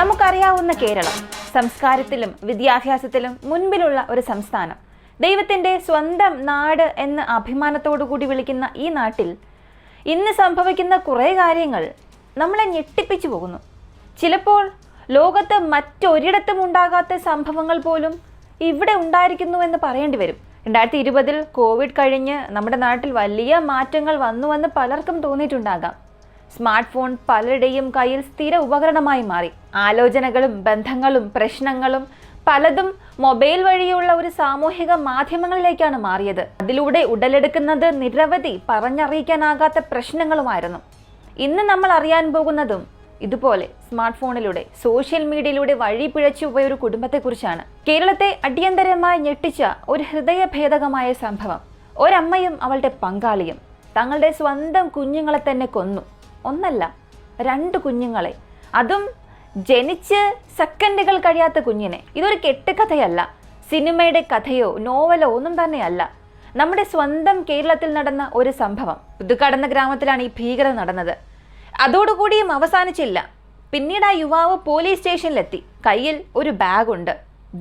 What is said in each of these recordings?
നമുക്കറിയാവുന്ന കേരളം സംസ്കാരത്തിലും വിദ്യാഭ്യാസത്തിലും മുൻപിലുള്ള ഒരു സംസ്ഥാനം, ദൈവത്തിൻ്റെ സ്വന്തം നാട് എന്ന് അഭിമാനത്തോടു കൂടി വിളിക്കുന്ന ഈ നാട്ടിൽ ഇന്ന് സംഭവിക്കുന്ന കുറേ കാര്യങ്ങൾ നമ്മളെ ഞെട്ടിപ്പിച്ചു പോകുന്നു. ചിലപ്പോൾ ലോകത്ത് മറ്റൊരിടത്തും ഉണ്ടാകാത്ത സംഭവങ്ങൾ പോലും ഇവിടെ ഉണ്ടായിരിക്കുന്നു എന്ന് പറയേണ്ടി വരും. 2020 കോവിഡ് കഴിഞ്ഞ് നമ്മുടെ നാട്ടിൽ വലിയ മാറ്റങ്ങൾ വന്നുവെന്ന് പലർക്കും തോന്നിയിട്ടുണ്ടാകാം. സ്മാർട്ട് ഫോൺ പലരുടെയും കയ്യിൽ സ്ഥിര ഉപകരണമായി മാറി. ആലോചനകളും ബന്ധങ്ങളും പ്രശ്നങ്ങളും പലതും മൊബൈൽ വഴിയുള്ള ഒരു സാമൂഹിക മാധ്യമങ്ങളിലേക്കാണ് മാറിയത്. അതിലൂടെ ഉടലെടുക്കുന്നത് നിരവധി പറഞ്ഞറിയിക്കാനാകാത്ത പ്രശ്നങ്ങളുമായിരുന്നു. ഇന്ന് നമ്മൾ അറിയാൻ പോകുന്നതും ഇതുപോലെ സ്മാർട്ട് ഫോണിലൂടെ സോഷ്യൽ മീഡിയയിലൂടെ വഴി പിഴച്ചു പോയ ഒരു കുടുംബത്തെക്കുറിച്ചാണ്. കേരളത്തെ അടിയന്തരമായി ഞെട്ടിച്ച ഒരു ഹൃദയഭേദകമായ സംഭവം. ഒരമ്മയും അവളുടെ പങ്കാളിയും തങ്ങളുടെ സ്വന്തം കുഞ്ഞുങ്ങളെ തന്നെ കൊന്നു. ഒന്നല്ല, 2 കുഞ്ഞുങ്ങളെ, അതും ജനിച്ച് സെക്കൻഡുകൾ കഴിയാത്ത കുഞ്ഞിനെ. ഇതൊരു കെട്ടുകഥയല്ല, സിനിമയുടെ കഥയോ നോവലോ ഒന്നും തന്നെയല്ല. നമ്മുടെ സ്വന്തം കേരളത്തിൽ നടന്ന ഒരു സംഭവം. പുതുക്കടന്ന ഗ്രാമത്തിലാണ് ഈ ഭീകരത നടന്നത്. അതോടുകൂടിയും അവസാനിച്ചില്ല. പിന്നീട് ആ യുവാവ് പോലീസ് സ്റ്റേഷനിലെത്തി. കയ്യിൽ ഒരു ബാഗുണ്ട്.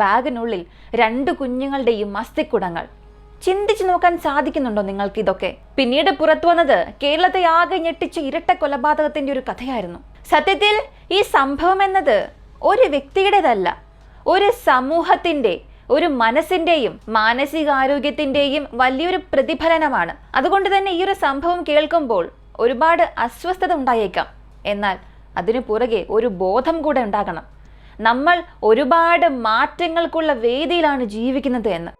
ബാഗിനുള്ളിൽ 2 കുഞ്ഞുങ്ങളുടെയും അസ്ഥിക്കുടങ്ങൾ. ചിന്തിച്ചു നോക്കാൻ സാധിക്കുന്നുണ്ടോ നിങ്ങൾക്ക് ഇതൊക്കെ? പിന്നീട് പുറത്തു വന്നത് കേരളത്തെ ആകെ ഞെട്ടിച്ച ഇരട്ട കൊലപാതകത്തിന്റെ ഒരു കഥയായിരുന്നു. സത്യത്തിൽ ഈ സംഭവം എന്നത് ഒരു വ്യക്തിയുടേതല്ല, ഒരു സമൂഹത്തിന്റെ, ഒരു മനസ്സിന്റെയും മാനസികാരോഗ്യത്തിന്റെയും വലിയൊരു പ്രതിഫലനമാണ്. അതുകൊണ്ട് തന്നെ ഈ ഒരു സംഭവം കേൾക്കുമ്പോൾ ഒരുപാട് അസ്വസ്ഥത ഉണ്ടായേക്കാം. എന്നാൽ അതിനു പുറകെ ഒരു ബോധം കൂടെ ഉണ്ടാകണം. നമ്മൾ ഒരുപാട് മാറ്റങ്ങൾക്കുള്ള വേദിയിലാണ് ജീവിക്കുന്നത് എന്ന്.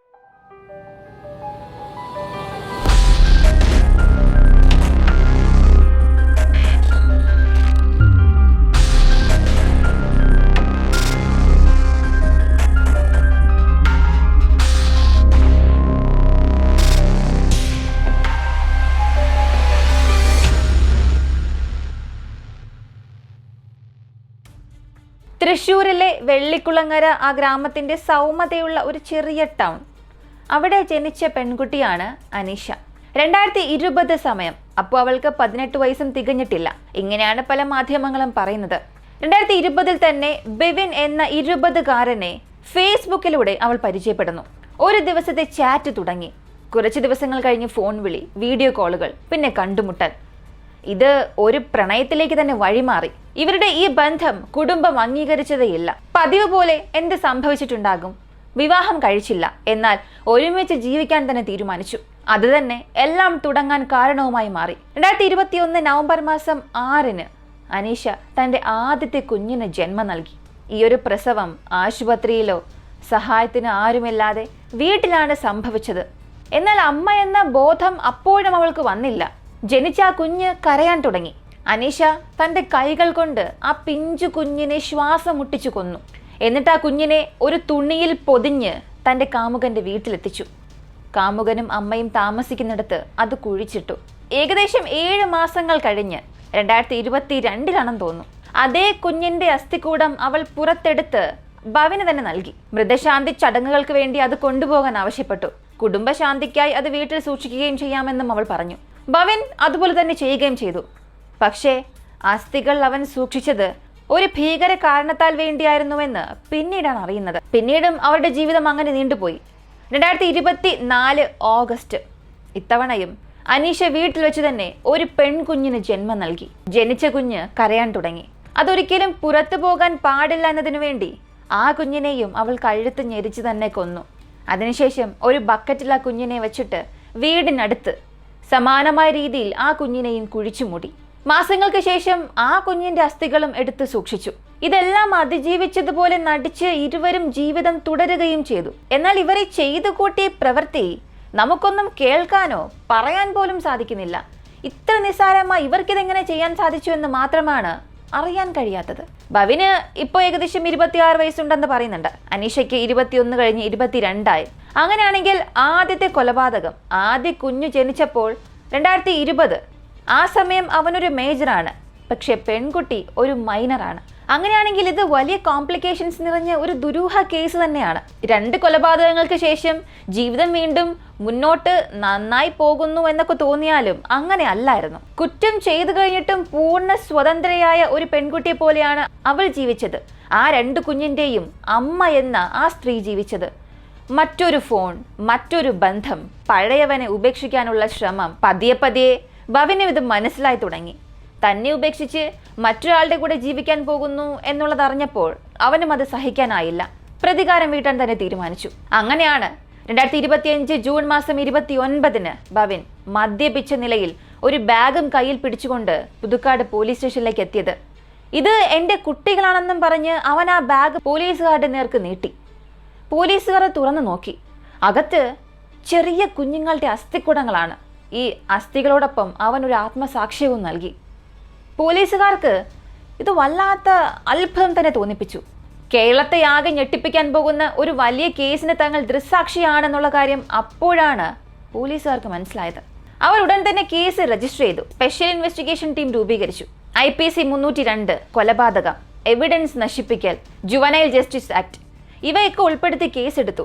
തൃശ്ശൂരിലെ വെള്ളിക്കുളങ്ങര ആ ഗ്രാമത്തിൻ്റെ സൗമ്യതയുള്ള ഒരു ചെറിയ ടൗൺ. അവിടെ ജനിച്ച പെൺകുട്ടിയാണ് അനീഷ. 2020 സമയം. അപ്പോൾ അവൾക്ക് 18 വയസ്സും തികഞ്ഞിട്ടില്ല. ഇങ്ങനെയാണ് പല മാധ്യമങ്ങളും പറയുന്നത്. 2020 തന്നെ ബെവിൻ എന്ന 20-കാരനെ ഫേസ്ബുക്കിലൂടെ അവൾ പരിചയപ്പെടുന്നു. ഒരു ദിവസത്തെ ചാറ്റ് തുടങ്ങി. കുറച്ച് ദിവസങ്ങൾ കഴിഞ്ഞ് ഫോൺ വിളി, വീഡിയോ കോളുകൾ, പിന്നെ കണ്ടുമുട്ടൽ. ഇത് ഒരു പ്രണയത്തിലേക്ക് തന്നെ വഴിമാറി. ഇവരുടെ ഈ ബന്ധം കുടുംബം അംഗീകരിച്ചതേയില്ല. പതിവ് പോലെ എന്ത് സംഭവിച്ചിട്ടുണ്ടാകും? വിവാഹം കഴിച്ചില്ല, എന്നാൽ ഒരുമിച്ച് ജീവിക്കാൻ തന്നെ തീരുമാനിച്ചു. അത് തന്നെ എല്ലാം തുടങ്ങാൻ കാരണവുമായി മാറി. 2021 നവംബർ മാസം 6-ന് അനീഷ തൻ്റെ ആദ്യത്തെ കുഞ്ഞിന് ജന്മം നൽകി. ഈ ഒരു പ്രസവം ആശുപത്രിയിലോ സഹായത്തിന് ആരുമില്ലാതെ വീട്ടിലാണ് സംഭവിച്ചത്. എന്നാൽ അമ്മ എന്ന ബോധം അപ്പോഴും അവൾക്ക് വന്നില്ല. ജനിച്ച ആ കുഞ്ഞ് കരയാൻ തുടങ്ങി. അനീഷ തൻ്റെ കൈകൾ കൊണ്ട് ആ പിഞ്ചു കുഞ്ഞിനെ ശ്വാസം മുട്ടിച്ചു കൊന്നു. എന്നിട്ട് ആ കുഞ്ഞിനെ ഒരു തുണിയിൽ പൊതിഞ്ഞ് തൻ്റെ കാമുകൻ്റെ വീട്ടിലെത്തിച്ചു. കാമുകനും അമ്മയും താമസിക്കുന്നിടത്ത് അത് കുഴിച്ചിട്ടു. ഏകദേശം 7 മാസങ്ങൾ കഴിഞ്ഞ് 2022-ലാണെന്ന് തോന്നുന്നു, അതേ കുഞ്ഞിൻ്റെ അസ്ഥികൂടം അവൾ പുറത്തെടുത്ത് ഭവിന് തന്നെ നൽകി. മൃതശാന്തി ചടങ്ങുകൾക്ക് വേണ്ടി അത് കൊണ്ടുപോകാൻ ആവശ്യപ്പെട്ടു. കുടുംബശാന്തിക്കായി അത് വീട്ടിൽ സൂക്ഷിക്കുകയും ചെയ്യാമെന്നും അവൾ പറഞ്ഞു. ഭവിൻ അതുപോലെ തന്നെ ചെയ്യുകയും ചെയ്തു. പക്ഷേ അസ്ഥികൾ അവൻ സൂക്ഷിച്ചത് ഒരു ഭീകര കാരണത്താൽ വേണ്ടിയായിരുന്നുവെന്ന് പിന്നീടാണ് അറിയുന്നത്. പിന്നീടും അവരുടെ ജീവിതം അങ്ങനെ നീണ്ടുപോയി. 2024 ഓഗസ്റ്റ്. ഇത്തവണയും അനീഷ വീട്ടിൽ വെച്ച് തന്നെ ഒരു പെൺകുഞ്ഞിന് ജന്മം നൽകി. ജനിച്ച കുഞ്ഞ് കരയാൻ തുടങ്ങി. അതൊരിക്കലും പുറത്തു പോകാൻ പാടില്ല എന്നതിനു വേണ്ടി ആ കുഞ്ഞിനെയും അവൾ കഴുത്ത് ഞെരിച്ച് തന്നെ കൊന്നു. അതിനുശേഷം ഒരു ബക്കറ്റിൽ ആ കുഞ്ഞിനെ വെച്ചിട്ട് വീടിനടുത്ത് സമാനമായ രീതിയിൽ ആ കുഞ്ഞിനെയും കുഴിച്ചു മൂടി. മാസങ്ങൾക്ക് ശേഷം ആ കുഞ്ഞിന്റെ അസ്ഥികളും എടുത്ത് സൂക്ഷിച്ചു. ഇതെല്ലാം അതിജീവിച്ചതുപോലെ നടിച്ച് ഇരുവരും ജീവിതം തുടരുകയും ചെയ്തു. എന്നാൽ ഇവരെ ചെയ്തു കൂട്ടിയ പ്രവൃത്തി നമുക്കൊന്നും കേൾക്കാനോ പറയാൻ പോലും സാധിക്കുന്നില്ല. ഇത്ര നിസ്സാരമായി ഇവർക്കിതെങ്ങനെ ചെയ്യാൻ സാധിച്ചു എന്ന് മാത്രമാണ് അറിയാൻ കഴിയാത്തത്. ഭവിന് ഇപ്പോൾ ഏകദേശം 26 വയസ്സുണ്ടെന്ന് പറയുന്നുണ്ട്. അനീഷയ്ക്ക് 21 കഴിഞ്ഞ് 22 അങ്ങനെയാണെങ്കിൽ ആദ്യത്തെ കൊലപാതകം, ആദ്യ കുഞ്ഞു ജനിച്ചപ്പോൾ 2020, ആ സമയം അവനൊരു മേജറാണ്, പക്ഷെ പെൺകുട്ടി ഒരു മൈനറാണ്. അങ്ങനെയാണെങ്കിൽ ഇത് വലിയ കോംപ്ലിക്കേഷൻസ് നിറഞ്ഞ ഒരു ദുരൂഹ കേസ് തന്നെയാണ്. 2 കൊലപാതകങ്ങൾക്ക് ശേഷം ജീവിതം വീണ്ടും മുന്നോട്ട് നന്നായി പോകുന്നു എന്നൊക്കെ തോന്നിയാലും അങ്ങനെ അല്ലായിരുന്നു. കുറ്റം ചെയ്തു കഴിഞ്ഞിട്ടും പൂർണ്ണ സ്വതന്ത്രയായ ഒരു പെൺകുട്ടിയെ പോലെയാണ് അവൾ ജീവിച്ചത്. ആ 2 കുഞ്ഞിൻ്റെയും അമ്മ എന്ന ആ സ്ത്രീ ജീവിച്ചത്. മറ്റൊരു ഫോൺ, മറ്റൊരു ബന്ധം, പഴയവനെ ഉപേക്ഷിക്കാനുള്ള ശ്രമം. പതിയെ പതിയെ ഭവിനും ഇത് മനസ്സിലായി തുടങ്ങി. തന്നെ ഉപേക്ഷിച്ച് മറ്റൊരാളുടെ കൂടെ ജീവിക്കാൻ പോകുന്നു എന്നുള്ളത് അറിഞ്ഞപ്പോൾ അവനും അത് സഹിക്കാനായില്ല. പ്രതികാരം വീട്ടാൻ തന്നെ തീരുമാനിച്ചു. അങ്ങനെയാണ് 2025 ജൂൺ മാസം 29-ന് ഭവിൻ മദ്യപിച്ച നിലയിൽ ഒരു ബാഗും കയ്യിൽ പിടിച്ചുകൊണ്ട് പുതുക്കാട് പോലീസ് സ്റ്റേഷനിലേക്ക് എത്തിയത്. ഇത് എൻ്റെ കുട്ടികളാണെന്നും പറഞ്ഞ് അവൻ ആ ബാഗ് പോലീസുകാരുടെ നേർക്ക് നീട്ടി. പോലീസുകാർ തുറന്നു നോക്കി. അകത്ത് ചെറിയ കുഞ്ഞുങ്ങളുടെ അസ്ഥിക്കുടങ്ങളാണ്. ഈ അസ്ഥികളോടൊപ്പം അവൻ ഒരു ആത്മസാക്ഷ്യവും നൽകി. പോലീസുകാർക്ക് ഇത് വല്ലാത്ത അത്ഭുതം തന്നെ തോന്നിപ്പിച്ചു. കേരളത്തെ ആകെ ഞെട്ടിപ്പിക്കാൻ പോകുന്ന ഒരു വലിയ കേസിന് തങ്ങൾ ദൃക്സാക്ഷിയാണെന്നുള്ള കാര്യം അപ്പോഴാണ് പോലീസുകാർക്ക് മനസ്സിലായത്. അവർ ഉടൻ തന്നെ കേസ് രജിസ്റ്റർ ചെയ്തു. സ്പെഷ്യൽ ഇൻവെസ്റ്റിഗേഷൻ ടീം രൂപീകരിച്ചു. IPC 302 കൊലപാതകം, എവിഡൻസ് നശിപ്പിക്കൽ, ജുവനൈൽ ജസ്റ്റിസ് ആക്ട് ഇവയൊക്കെ ഉൾപ്പെടുത്തി കേസെടുത്തു.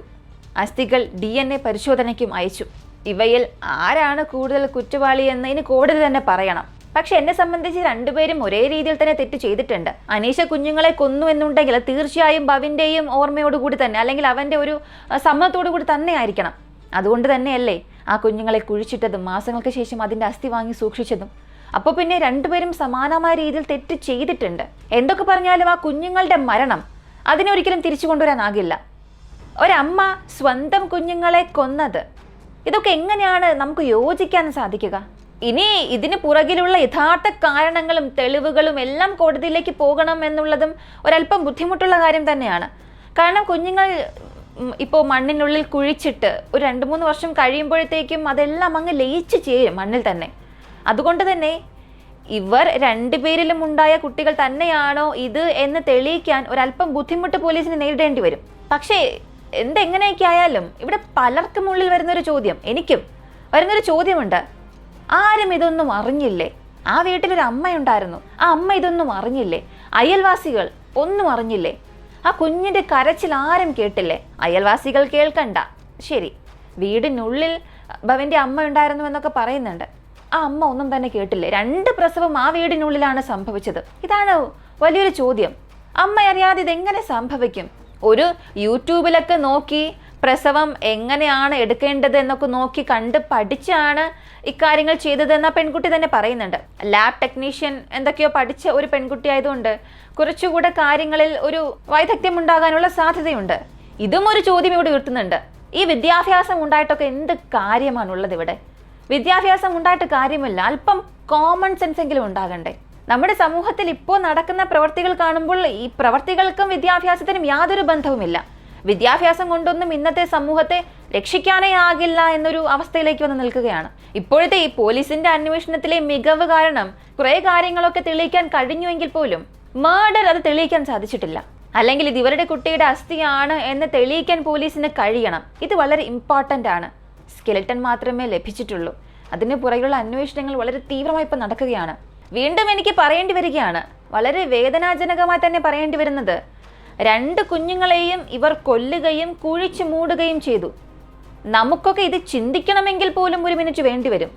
അസ്ഥികൾ DNA പരിശോധനയ്ക്കും അയച്ചു. ഇവയിൽ ആരാണ് കൂടുതൽ കുറ്റവാളി എന്ന് ഇനി കോടതി തന്നെ പറയണം. പക്ഷെ എന്നെ സംബന്ധിച്ച് 2 പേരും ഒരേ രീതിയിൽ തന്നെ തെറ്റ് ചെയ്തിട്ടുണ്ട്. അനീഷ കുഞ്ഞുങ്ങളെ കൊന്നു എന്നുണ്ടെങ്കിൽ തീർച്ചയായും ഭവിൻ്റെയും ഓർമ്മയോടുകൂടി തന്നെ, അല്ലെങ്കിൽ അവൻ്റെ ഒരു സമ്മതത്തോടു കൂടി തന്നെ ആയിരിക്കണം. അതുകൊണ്ട് തന്നെയല്ലേ ആ കുഞ്ഞുങ്ങളെ കുഴിച്ചിട്ടതും മാസങ്ങൾക്ക് ശേഷം അതിൻ്റെ അസ്ഥി വാങ്ങി സൂക്ഷിച്ചതും. അപ്പോൾ പിന്നെ 2 പേരും സമാനമായ രീതിയിൽ തെറ്റ് ചെയ്തിട്ടുണ്ട്. എന്തൊക്കെ പറഞ്ഞാലും ആ കുഞ്ഞുങ്ങളുടെ മരണം അതിനെ ഒരിക്കലും തിരിച്ചു കൊണ്ടുവരാനാകില്ല. ഒരമ്മ സ്വന്തം കുഞ്ഞുങ്ങളെ കൊന്നത്, ഇതൊക്കെ എങ്ങനെയാണ് നമുക്ക് യോജിക്കാൻ സാധിക്കുക? ഇനി ഇതിന് പുറകിലുള്ള യഥാർത്ഥ കാരണങ്ങളും തെളിവുകളും എല്ലാം കോടതിയിലേക്ക് പോകണം എന്നുള്ളതും ഒരല്പം ബുദ്ധിമുട്ടുള്ള കാര്യം തന്നെയാണ്. കാരണം കുഞ്ഞുങ്ങൾ ഇപ്പോൾ മണ്ണിനുള്ളിൽ കുഴിച്ചിട്ട് ഒരു 2-3 വർഷം കഴിയുമ്പോഴത്തേക്കും അതെല്ലാം അങ്ങ് ലയിച്ച് ചേരും മണ്ണിൽ തന്നെ. അതുകൊണ്ട് തന്നെ ഇവർ 2 പേരിലും ഉണ്ടായ കുട്ടികൾ തന്നെയാണോ ഇത് എന്ന് തെളിയിക്കാൻ ഒരല്പം ബുദ്ധിമുട്ട് പോലീസിന് നേരിടേണ്ടി വരും. പക്ഷേ എന്തെങ്ങനെയൊക്കെ ആയാലും ഇവിടെ പലർക്കും ഉള്ളിൽ വരുന്നൊരു ചോദ്യം, എനിക്കും വരുന്നൊരു ചോദ്യമുണ്ട്. ആരും ഇതൊന്നും അറിഞ്ഞില്ലേ? ആ വീട്ടിലൊരു അമ്മയുണ്ടായിരുന്നു, ആ അമ്മ ഇതൊന്നും അറിഞ്ഞില്ലേ? അയൽവാസികൾ ഒന്നും അറിഞ്ഞില്ലേ? ആ കുഞ്ഞിൻ്റെ കരച്ചിൽ ആരും കേട്ടില്ലേ? അയൽവാസികൾ കേൾക്കണ്ട, ശരി, വീടിനുള്ളിൽ ഭവൻ്റെ അമ്മ ഉണ്ടായിരുന്നു എന്നൊക്കെ പറയുന്നുണ്ട്. ആ അമ്മ ഒന്നും തന്നെ കേട്ടില്ലേ? 2 പ്രസവം ആ വീടിനുള്ളിലാണ് സംഭവിച്ചത്. ഇതാണ് വലിയൊരു ചോദ്യം. അമ്മ അറിയാതെ ഇതെങ്ങനെ സംഭവിക്കും? ഒരു യൂട്യൂബിലൊക്കെ നോക്കി പ്രസവം എങ്ങനെയാണ് എടുക്കേണ്ടത് എന്നൊക്കെ നോക്കി കണ്ട് പഠിച്ചാണ് ഇക്കാര്യങ്ങൾ ചെയ്തതെന്ന് ആ പെൺകുട്ടി തന്നെ പറയുന്നുണ്ട്. ലാബ് ടെക്നീഷ്യൻ എന്തൊക്കെയോ പഠിച്ച ഒരു പെൺകുട്ടി ആയതുകൊണ്ട് കുറച്ചുകൂടെ കാര്യങ്ങളിൽ ഒരു വൈദഗ്ധ്യം ഉണ്ടാകാനുള്ള സാധ്യതയുണ്ട്. ഇതും ഒരു ചോദ്യം ഇവിടെ ഉയർത്തുന്നുണ്ട്. ഈ വിദ്യാഭ്യാസം ഉണ്ടായിട്ടൊക്കെ എന്ത് കാര്യമാണുള്ളത് ഇവിടെ? വിദ്യാഭ്യാസം ഉണ്ടായിട്ട് കാര്യമില്ല, അല്പം കോമൺ സെൻസ് എങ്കിലും ഉണ്ടാകണ്ടേ? നമ്മുടെ സമൂഹത്തിൽ ഇപ്പോൾ നടക്കുന്ന പ്രവർത്തികൾ കാണുമ്പോൾ ഈ പ്രവർത്തികൾക്കും വിദ്യാഭ്യാസത്തിനും യാതൊരു ബന്ധവുമില്ല. വിദ്യാഭ്യാസം കൊണ്ടൊന്നും ഇന്നത്തെ സമൂഹത്തെ രക്ഷിക്കാനേ ആകില്ല എന്നൊരു അവസ്ഥയിലേക്ക് വന്ന് നിൽക്കുകയാണ്. ഇപ്പോഴത്തെ ഈ പോലീസിന്റെ അന്വേഷണത്തിലെ മികവ് കാരണം കുറെ കാര്യങ്ങളൊക്കെ തെളിയിക്കാൻ കഴിഞ്ഞുവെങ്കിൽ പോലും മർഡർ അത് തെളിയിക്കാൻ സാധിച്ചിട്ടില്ല. അല്ലെങ്കിൽ ഇത് ഇവരുടെ കുട്ടിയുടെ അസ്ഥിയാണ് എന്ന് തെളിയിക്കാൻ പോലീസിന് കഴിയണം. ഇത് വളരെ ഇമ്പോർട്ടൻ്റ് ആണ്. സ്കെലിട്ടൺ മാത്രമേ ലഭിച്ചിട്ടുള്ളൂ. അതിന് പുറകിലുള്ള അന്വേഷണങ്ങൾ വളരെ തീവ്രമായി ഇപ്പം നടക്കുകയാണ്. വീണ്ടും എനിക്ക് പറയേണ്ടി വരികയാണ്, വളരെ വേദനാജനകമായി തന്നെ പറയേണ്ടി വരുന്നത്, 2 കുഞ്ഞുങ്ങളെയും ഇവർ കൊല്ലുകയും കുഴിച്ചു മൂടുകയും ചെയ്തു. നമുക്കൊക്കെ ഇത് ചിന്തിക്കണമെങ്കിൽ പോലും 1 മിനിറ്റ് വേണ്ടിവരും.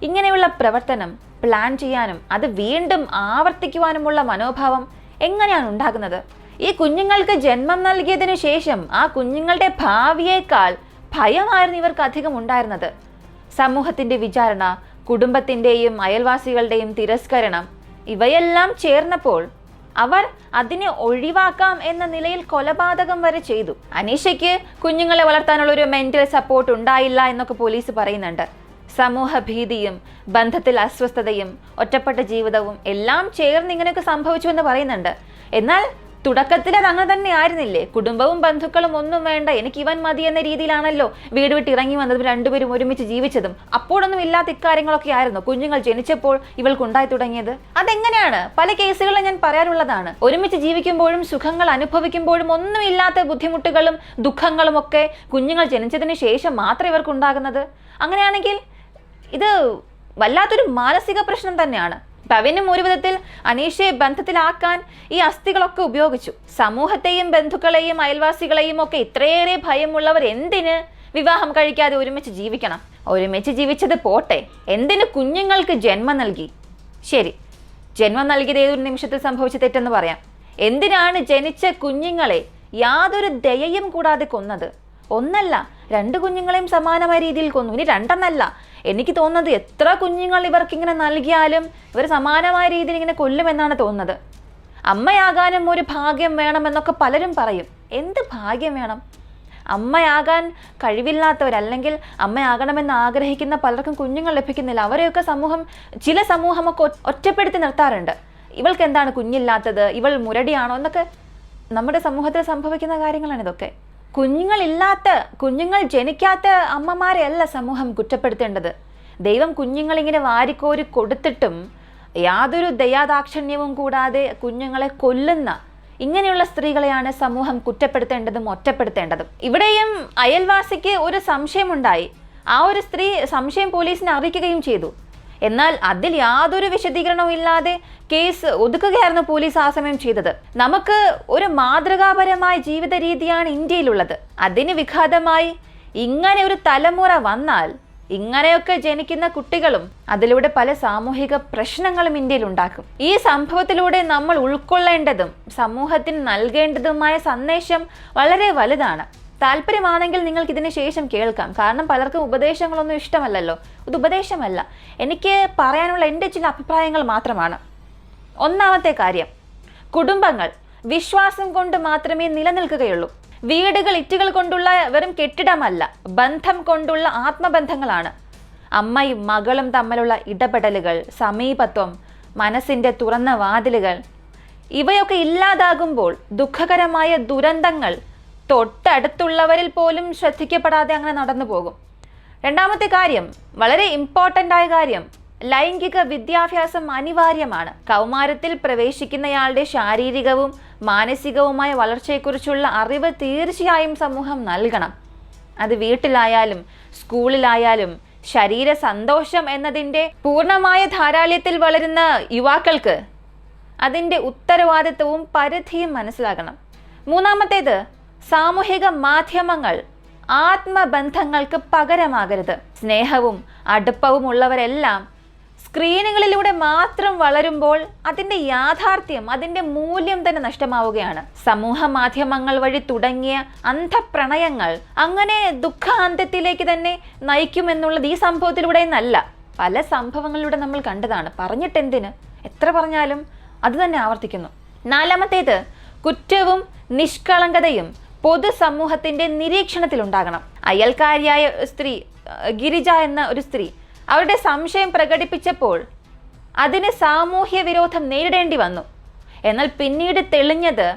ഇങ്ങനെയുള്ള പ്രവർത്തനം പ്ലാൻ ചെയ്യാനും അത് വീണ്ടും ആവർത്തിക്കുവാനുമുള്ള മനോഭാവം എങ്ങനെയാണ് ഉണ്ടാകുന്നത്? ഈ കുഞ്ഞുങ്ങൾക്ക് ജന്മം നൽകിയതിനു ശേഷം ആ കുഞ്ഞുങ്ങളുടെ ഭാവിയേക്കാൾ ഭയമായിരുന്നു ഇവർക്ക് അധികം ഉണ്ടായിരുന്നത്. സമൂഹത്തിന്റെ വിചാരണ, കുടുംബത്തിൻ്റെയും അയൽവാസികളുടെയും തിരസ്കരണം ഇവയെല്ലാം ചേർന്നപ്പോൾ അവർ അതിനെ ഒഴിവാക്കാം എന്ന നിലയിൽ കൊലപാതകം വരെ ചെയ്തു. അനീഷയ്ക്ക് കുഞ്ഞുങ്ങളെ വളർത്താനുള്ള ഒരു മെന്റൽ സപ്പോർട്ട് ഉണ്ടായില്ല എന്നൊക്കെ പോലീസ് പറയുന്നുണ്ട്. സമൂഹ ഭീതിയും ബന്ധത്തിൽ അസ്വസ്ഥതയും ഒറ്റപ്പെട്ട ജീവിതവും എല്ലാം ചേർന്ന് ഇങ്ങനെയൊക്കെ സംഭവിച്ചു എന്ന് പറയുന്നുണ്ട്. എന്നാൽ തുടക്കത്തിൽ അത് അങ്ങനെ തന്നെ ആയിരുന്നില്ലേ? കുടുംബവും ബന്ധുക്കളും ഒന്നും വേണ്ട, എനിക്ക് ഇവൻ മതി എന്ന രീതിയിലാണല്ലോ വീട് വിട്ട് ഇറങ്ങി വന്നതും 2 പേരും ഒരുമിച്ച് ജീവിച്ചതും. അപ്പോഴൊന്നും ഇല്ലാത്ത ഇക്കാര്യങ്ങളൊക്കെ ആയിരുന്നു കുഞ്ഞുങ്ങൾ ജനിച്ചപ്പോൾ ഇവൾക്കുണ്ടായി തുടങ്ങിയത്. അതെങ്ങനെയാണ്? പല കേസുകളും ഞാൻ പറയാറുള്ളതാണ്. ഒരുമിച്ച് ജീവിക്കുമ്പോഴും സുഖങ്ങൾ അനുഭവിക്കുമ്പോഴും ഒന്നുമില്ലാത്ത ബുദ്ധിമുട്ടുകളും ദുഃഖങ്ങളും ഒക്കെ കുഞ്ഞുങ്ങൾ ജനിച്ചതിന് ശേഷം മാത്രമേ ഇവർക്കുണ്ടാകുന്നത്. അങ്ങനെയാണെങ്കിൽ ഇത് വല്ലാത്തൊരു മാനസിക പ്രശ്നം തന്നെയാണ്. ഭവിനും ഒരു വിധത്തിൽ അനീഷയെ ബന്ധത്തിലാക്കാൻ ഈ അസ്ഥികളൊക്കെ ഉപയോഗിച്ചു. സമൂഹത്തെയും ബന്ധുക്കളെയും അയൽവാസികളെയും ഒക്കെ ഇത്രയേറെ ഭയമുള്ളവർ എന്തിന് വിവാഹം കഴിക്കാതെ ഒരുമിച്ച് ജീവിക്കണം? ഒരുമിച്ച് ജീവിച്ചത് പോട്ടെ, എന്തിന് കുഞ്ഞുങ്ങൾക്ക് ജന്മം നൽകി? ശരി, ജന്മം നൽകിയത് ഏതൊരു നിമിഷത്തിൽ സംഭവിച്ച തെറ്റെന്ന് പറയാം. എന്തിനാണ് ജനിച്ച കുഞ്ഞുങ്ങളെ യാതൊരു ദയയും കൂടാതെ കൊന്നത്? ഒന്നല്ല, 2 കുഞ്ഞുങ്ങളെയും സമാനമായ രീതിയിൽ കൊന്നു. ഇനി 2 എന്നല്ല, എനിക്ക് തോന്നുന്നത് എത്ര കുഞ്ഞുങ്ങൾ ഇവർക്കിങ്ങനെ നൽകിയാലും ഇവർ സമാനമായ രീതിയിൽ ഇങ്ങനെ കൊല്ലുമെന്നാണ് തോന്നുന്നത്. അമ്മയാകാനും ഒരു ഭാഗ്യം വേണമെന്നൊക്കെ പലരും പറയും. എന്ത് ഭാഗ്യം വേണം? അമ്മയാകാൻ കഴിവില്ലാത്തവർ, അല്ലെങ്കിൽ അമ്മയാകണമെന്ന് ആഗ്രഹിക്കുന്ന പലർക്കും കുഞ്ഞുങ്ങൾ ലഭിക്കുന്നില്ല. അവരെയൊക്കെ ചില സമൂഹമൊക്കെ ഒറ്റപ്പെടുത്തി നിർത്താറുണ്ട്. ഇവൾക്ക് എന്താണ് കുഞ്ഞില്ലാത്തത്, ഇവൾ മുരടിയാണോ എന്നൊക്കെ നമ്മുടെ സമൂഹത്തിൽ സംഭവിക്കുന്ന കാര്യങ്ങളാണ് ഇതൊക്കെ. കുഞ്ഞുങ്ങൾ ജനിക്കാത്ത അമ്മമാരെയല്ല സമൂഹം കുറ്റപ്പെടുത്തേണ്ടത്. ദൈവം കുഞ്ഞുങ്ങളിങ്ങനെ വാരിക്കോരി കൊടുത്തിട്ടും യാതൊരു ദയാദാക്ഷിണ്യവും കൂടാതെ കുഞ്ഞുങ്ങളെ കൊല്ലുന്ന ഇങ്ങനെയുള്ള സ്ത്രീകളെയാണ് സമൂഹം കുറ്റപ്പെടുത്തേണ്ടതും ഒറ്റപ്പെടുത്തേണ്ടതും. ഇവിടെയും അയൽവാസിക്ക് ഒരു സംശയമുണ്ടായി. ആ ഒരു സ്ത്രീ സംശയം പോലീസിനെ അറിയിക്കുകയും ചെയ്തു. എന്നാൽ അതിൽ യാതൊരു വിശദീകരണവും ഇല്ലാതെ കേസ് ഒതുക്കുകയായിരുന്നു പോലീസ് ആ സമയം ചെയ്തത്. നമുക്ക് ഒരു മാതൃകാപരമായ ജീവിത രീതിയാണ് ഇന്ത്യയിലുള്ളത്. അതിന് വിഘാതമായി ഇങ്ങനെ ഒരു തലമുറ വന്നാൽ ഇങ്ങനെയൊക്കെ ജനിക്കുന്ന കുട്ടികളും അതിലൂടെ പല സാമൂഹിക പ്രശ്നങ്ങളും ഇന്ത്യയിൽ ഉണ്ടാക്കും. ഈ സംഭവത്തിലൂടെ നമ്മൾ ഉൾക്കൊള്ളേണ്ടതും സമൂഹത്തിന് നൽകേണ്ടതുമായ സന്ദേശം വളരെ വലുതാണ്. താല്പര്യമാണെങ്കിൽ നിങ്ങൾക്ക് ഇതിന് ശേഷം കേൾക്കാം. കാരണം പലർക്കും ഉപദേശങ്ങളൊന്നും ഇഷ്ടമല്ലല്ലോ. ഇത് ഉപദേശമല്ല, എനിക്ക് പറയാനുള്ള എൻ്റെ ചില അഭിപ്രായങ്ങൾ മാത്രമാണ്. ഒന്നാമത്തെ കാര്യം, കുടുംബങ്ങൾ വിശ്വാസം കൊണ്ട് മാത്രമേ നിലനിൽക്കുകയുള്ളൂ. വീടുകൾ ഇറ്റുകൾ കൊണ്ടുള്ള വെറും കെട്ടിടമല്ല, ബന്ധം കൊണ്ടുള്ള ആത്മബന്ധങ്ങളാണ്. അമ്മയും മകളും തമ്മിലുള്ള ഇടപെടലുകൾ, സമീപത്വം, മനസ്സിൻ്റെ തുറന്ന വാതിലുകൾ, ഇവയൊക്കെ ഇല്ലാതാകുമ്പോൾ ദുഃഖകരമായ ദുരന്തങ്ങൾ തൊട്ടടുത്തുള്ളവരിൽ പോലും ശ്രദ്ധിക്കപ്പെടാതെ അങ്ങനെ നടന്നു പോകും. രണ്ടാമത്തെ കാര്യം, വളരെ ഇമ്പോർട്ടൻ്റ് ആയ കാര്യം, ലൈംഗിക വിദ്യാഭ്യാസം അനിവാര്യമാണ്. കൗമാരത്തിൽ പ്രവേശിക്കുന്നയാളുടെ ശാരീരികവും മാനസികവുമായ വളർച്ചയെക്കുറിച്ചുള്ള അറിവ് തീർച്ചയായും സമൂഹം നൽകണം. അത് വീട്ടിലായാലും സ്കൂളിലായാലും. ശരീര സന്തോഷം എന്നതിൻ്റെ പൂർണ്ണമായ ധാരാളിയത്തിൽ വളരുന്ന യുവാക്കൾക്ക് അതിൻ്റെ ഉത്തരവാദിത്വവും പരിധിയും മനസ്സിലാക്കണം. മൂന്നാമത്തേത്, സാമൂഹിക മാധ്യമങ്ങൾ ആത്മബന്ധങ്ങൾക്ക് പകരമാകരുത്. സ്നേഹവും അടുപ്പവും ഉള്ളവരെല്ലാം സ്ക്രീനുകളിലൂടെ മാത്രം വളരുമ്പോൾ അതിൻ്റെ യാഥാർത്ഥ്യം, അതിൻ്റെ മൂല്യം തന്നെ നഷ്ടമാവുകയാണ്. സമൂഹ മാധ്യമങ്ങൾ വഴി തുടങ്ങിയ അന്ധപ്രണയങ്ങൾ അങ്ങനെ ദുഃഖാന്ത്യത്തിലേക്ക് തന്നെ നയിക്കുമെന്നുള്ളത് ഈ സംഭവത്തിലൂടെ എന്നല്ല, പല സംഭവങ്ങളിലൂടെ നമ്മൾ കണ്ടതാണ്. പറഞ്ഞിട്ടെന്തിന്, എത്ര പറഞ്ഞാലും അത് തന്നെ ആവർത്തിക്കുന്നു. നാലാമത്തേത്, കുറ്റവും നിഷ്കളങ്കതയും പൊതുസമൂഹത്തിന്റെ നിരീക്ഷണത്തിലുണ്ടാകണം. അയൽക്കാരിയായ സ്ത്രീ ഗിരിജ എന്ന ഒരു സ്ത്രീ അവരുടെ സംശയം പ്രകടിപ്പിച്ചപ്പോൾ അതിന് സാമൂഹ്യ വിരോധം നേരിടേണ്ടി വന്നു. എന്നാൽ പിന്നീട് തെളിഞ്ഞത്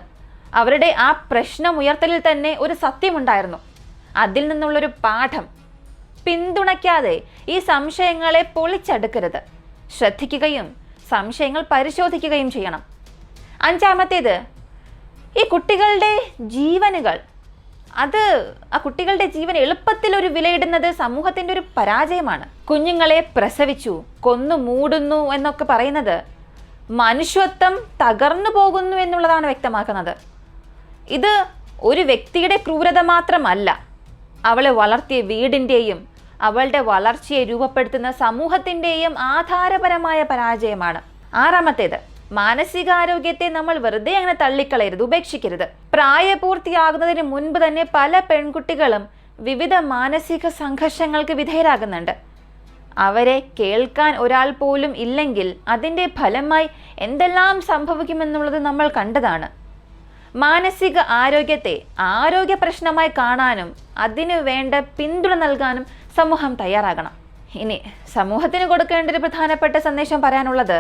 അവരുടെ ആ പ്രശ്നം ഉയർത്തലിൽ തന്നെ ഒരു സത്യമുണ്ടായിരുന്നു. അതിൽ നിന്നുള്ളൊരു പാഠം. പിന്തുണയ്ക്കാതെ ഈ സംശയങ്ങളെ പൊളിച്ചെടുക്കരുത്. ശ്രദ്ധിക്കുകയും സംശയങ്ങൾ പരിശോധിക്കുകയും ചെയ്യണം. അഞ്ചാമത്തേത്, ഈ കുട്ടികളുടെ ജീവനുകൾ, ആ കുട്ടികളുടെ ജീവൻ എളുപ്പത്തിൽ ഒരു വിലയിടുന്നത് സമൂഹത്തിൻ്റെ ഒരു പരാജയമാണ്. കുഞ്ഞുങ്ങളെ പ്രസവിച്ചു, കൊന്നു മൂടുന്നു എന്നൊക്കെ പറയുന്നത് മനുഷ്യത്വം തകർന്നു പോകുന്നു എന്നുള്ളതാണ് വ്യക്തമാക്കുന്നത്. ഇത് ഒരു വ്യക്തിയുടെ ക്രൂരത മാത്രമല്ല, അവളെ വളർത്തിയ വീടിൻ്റെയും അവളുടെ വളർച്ചയെ രൂപപ്പെടുത്തുന്ന സമൂഹത്തിൻ്റെയും ആധാരപരമായ പരാജയമാണ്. ആറാമത്തേത്, മാനസികാരോഗ്യത്തെ നമ്മൾ വെറുതെ അങ്ങനെ തള്ളിക്കളയരുത്, ഉപേക്ഷിക്കരുത്. പ്രായപൂർത്തിയാകുന്നതിന് മുൻപ് തന്നെ പല പെൺകുട്ടികളും വിവിധ മാനസിക സംഘർഷങ്ങൾക്ക് വിധേയരാകുന്നുണ്ട്. അവരെ കേൾക്കാൻ ഒരാൾ പോലും ഇല്ലെങ്കിൽ അതിൻ്റെ ഫലമായി എന്തെല്ലാം സംഭവിക്കുമെന്നുള്ളത് നമ്മൾ കണ്ടതാണ്. മാനസിക ആരോഗ്യത്തെ ആരോഗ്യ പ്രശ്നമായി കാണാനും അതിനു വേണ്ട പിന്തുണ നൽകാനും സമൂഹം തയ്യാറാകണം. ഇനി സമൂഹത്തിന് കൊടുക്കേണ്ട ഒരു പ്രധാനപ്പെട്ട സന്ദേശം പറയാനുള്ളത്,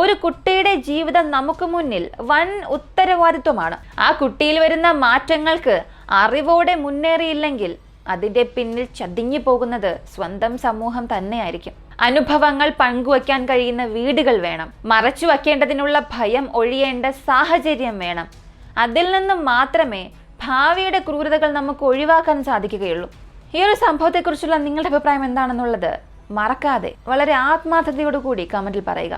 ഒരു കുട്ടിയുടെ ജീവിതം നമുക്ക് മുന്നിൽ വൻ ഉത്തരവാദിത്വമാണ്. ആ കുട്ടിയിൽ വരുന്ന മാറ്റങ്ങൾക്ക് അറിവോടെ മുന്നേറിയില്ലെങ്കിൽ അതിൻ്റെ പിന്നിൽ ചതിഞ്ഞു പോകുന്നത് സ്വന്തം സമൂഹം തന്നെയായിരിക്കും. അനുഭവങ്ങൾ പങ്കുവയ്ക്കാൻ കഴിയുന്ന വീടുകൾ വേണം. മറച്ചു വയ്ക്കേണ്ടതിനുള്ള ഭയം ഒഴിയേണ്ട സാഹചര്യം വേണം. അതിൽ നിന്നും മാത്രമേ ഭാവിയുടെ ക്രൂരതകൾ നമുക്ക് ഒഴിവാക്കാൻ സാധിക്കുകയുള്ളൂ. ഈ ഒരു സംഭവത്തെക്കുറിച്ചുള്ള നിങ്ങളുടെ അഭിപ്രായം എന്താണെന്നുള്ളത് മറക്കാതെ വളരെ ആത്മാർത്ഥതയോടുകൂടി കമൻറ്റിൽ പറയുക.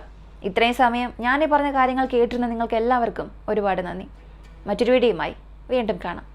ഇത്രയും സമയം ഞാൻ ഈ പറഞ്ഞ കാര്യങ്ങൾ കേട്ടിരുന്ന നിങ്ങൾക്ക് എല്ലാവർക്കും ഒരുപാട് നന്ദി. മറ്റൊരു വീഡിയോയുമായി വീണ്ടും കാണാം.